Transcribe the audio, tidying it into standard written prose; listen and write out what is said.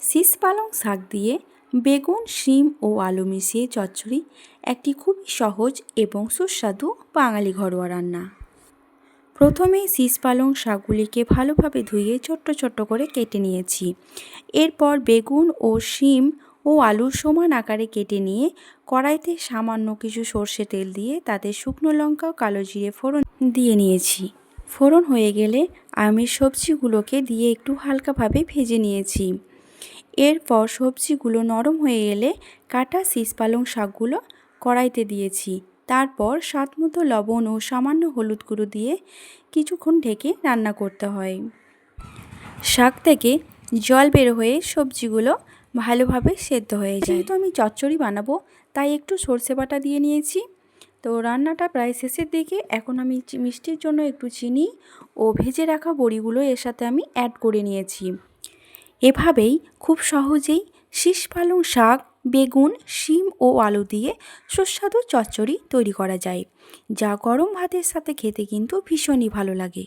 শীষ পালং শাক দিয়ে বেগুন, শিম ও আলু মিশিয়ে চচ্চড়ি একটি খুবই সহজ এবং সুস্বাদু বাঙালি ঘরোয়া রান্না। প্রথমেই শীষ পালং শাকগুলিকে ভালোভাবে ধুয়ে ছোট্ট ছোট্ট করে কেটে নিয়েছি। এরপর বেগুন ও শিম ও আলু সমান আকারে কেটে নিয়ে কড়াইতে সামান্য কিছু সর্ষে তেল দিয়ে তাতে শুকনো লঙ্কা ও কালো জিরে ফোড়ন দিয়ে নিয়েছি। ফোড়ন হয়ে গেলে আমি সবজিগুলোকে দিয়ে একটু হালকাভাবে ভেজে নিয়েছি। এরপর সবজিগুলো নরম হয়ে এলে কাটা শীষ পালং শাকগুলো কড়াইতে দিয়েছি। তারপর স্বাদমতো লবণ ও সামান্য হলুদ গুঁড়ো দিয়ে কিছুক্ষণ ঢেকে রান্না করতে হয়। শাক থেকে জল বের হয়ে সবজিগুলো ভালোভাবে সেদ্ধ হয়ে যায়। যেহেতু আমি চচ্চড়ি বানাবো তাই একটু সর্ষে বাটা দিয়ে নিয়েছি। তো রান্নাটা প্রায় শেষের দিকে। এখন আমি মিষ্টির জন্য একটু চিনি ও ভেজে রাখা বড়িগুলো এর সাথে আমি অ্যাড করে নিয়েছি। এভাবেই খুব সহজেই শীষ পালং শাক, বেগুন, শিম ও আলু দিয়ে সুস্বাদু চচ্চড়ি তৈরি করা যায়, যা গরম ভাতের সাথে খেতে কিন্তু ভীষণই ভালো লাগে।